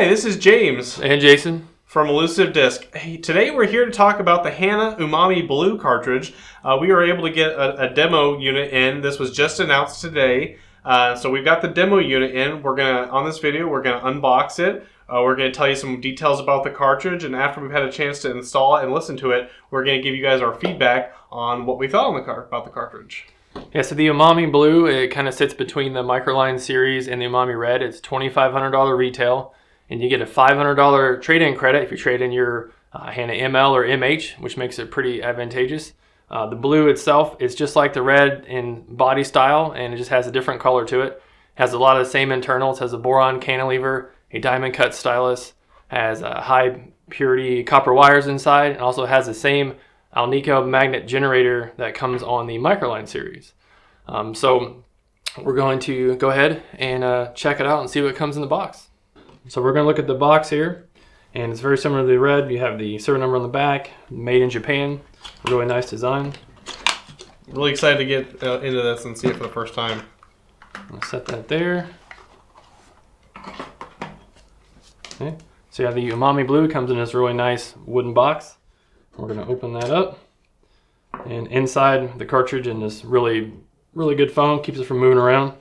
Hi, this is James. And Jason. From Elusive Disc. Hey, today we're here to talk about the Hana Umami Blue cartridge. We were able to get a demo unit in. This was just announced today. So we've got the demo unit in. On this video, we're gonna unbox it. We're gonna tell you some details about the cartridge, and after we've had a chance to install it and listen to it, we're gonna give you guys our feedback on what we thought about the cartridge. Yeah, so the Umami Blue, it kind of sits between the Microline series and the Umami Red. It's $2,500 retail, and you get a $500 trade-in credit if you trade in your Hana ML or MH, which makes it pretty advantageous. The blue itself is just like the red in body style, and it just has a different color to it. It has a lot of the same internals. It has a boron cantilever, a diamond cut stylus, has high purity copper wires inside, and also has the same alnico magnet generator that comes on the Microline series. So we're going to go ahead and check it out and see what comes in the box. So we're going to look at the box here, and it's very similar to the red. You have the serial number on the back, made in Japan. Really nice design. Really excited to get into this and see it for the first time. I'll set that there. Okay. So you have the Umami Blue, comes in this really nice wooden box. We're going to open that up, and inside the cartridge in this really good foam, keeps it from moving around.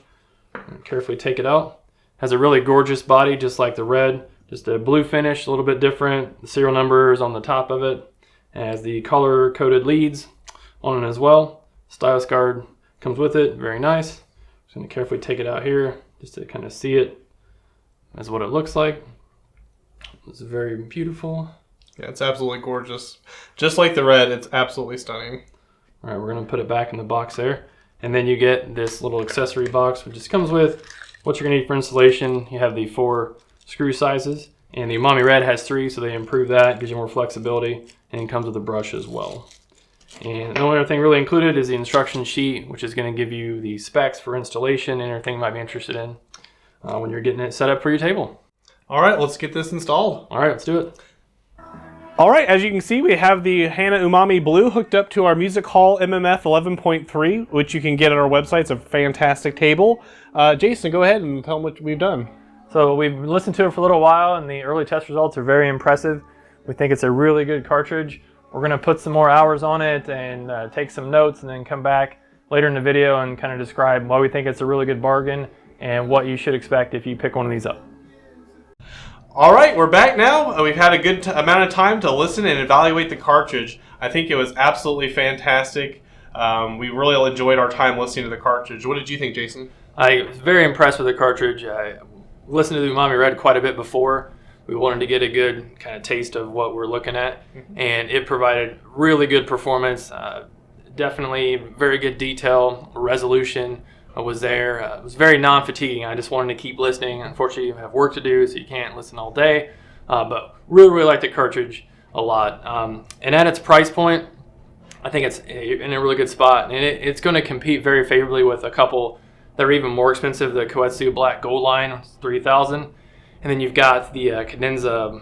And carefully take it out. Has a really gorgeous body, just like the red, just a blue finish, a little bit different. The serial number is on the top of it. It has the color coded leads on it as well. Stylus guard comes with it, very nice. Just going to carefully take it out here just to kind of see it as what it looks like. It's very beautiful. Yeah, it's absolutely gorgeous. Just like the red, it's absolutely stunning. All right, we're going to put it back in the box there. And then you get this little accessory box, which just comes with what you're going to need for installation. You have the 4 screw sizes, and the Umami Red has 3, so they improve that, gives you more flexibility, and it comes with a brush as well. And the only other thing really included is the instruction sheet, which is going to give you the specs for installation and everything you might be interested in when you're getting it set up for your table. All right, let's get this installed. All right, let's do it. All right, as you can see, we have the Hana Umami Blue hooked up to our Music Hall MMF 11.3, which you can get at our website. It's a fantastic table. Jason, go ahead and tell them what we've done. So we've listened to it for a little while, and the early test results are very impressive. We think it's a really good cartridge. We're going to put some more hours on it and take some notes, and then come back later in the video and kind of describe why we think it's a really good bargain and what you should expect if you pick one of these up. All right, we're back now. We've had a good amount of time to listen and evaluate the cartridge. I think it was absolutely fantastic. We really enjoyed our time listening to the cartridge. What did you think, Jason? I was very impressed with the cartridge. I listened to the Umami Red quite a bit before. We wanted to get a good kind of taste of what we're looking at, and it provided really good performance. Definitely very good detail, resolution was there. It was very non-fatiguing. I just wanted to keep listening. Unfortunately, you have work to do, so you can't listen all day. But really like the cartridge a lot. And at its price point, I think it's in a really good spot. And it's going to compete very favorably with a couple that are even more expensive. The Koetsu Black Gold line, $3,000. And then you've got the Cadenza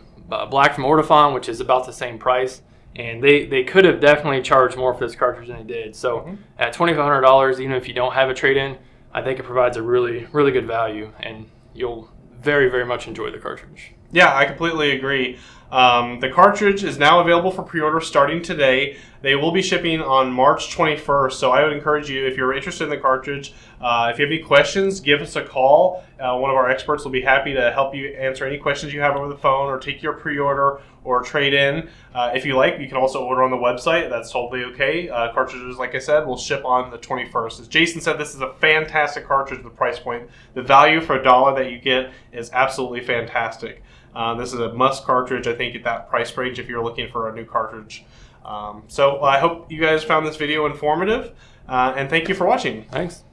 Black from Ortofon, which is about the same price. And they could have definitely charged more for this cartridge than they did. So at $2,500, even if you don't have a trade-in, I think it provides a really good value, and you'll very much enjoy the cartridge. Yeah, I completely agree. The cartridge is now available for pre-order starting today. They will be shipping on March 21st, so I would encourage you, if you're interested in the cartridge, if you have any questions, give us a call. One of our experts will be happy to help you answer any questions you have over the phone, or take your pre-order or trade-in. If you like, you can also order on the website. That's totally okay. Cartridges, like I said, will ship on the 21st. As Jason said, this is a fantastic cartridge with the price point. The value for $1 that you get is absolutely fantastic. This is a must cartridge, I think, at that price range if you're looking for a new cartridge. So I hope you guys found this video informative, and thank you for watching. Thanks.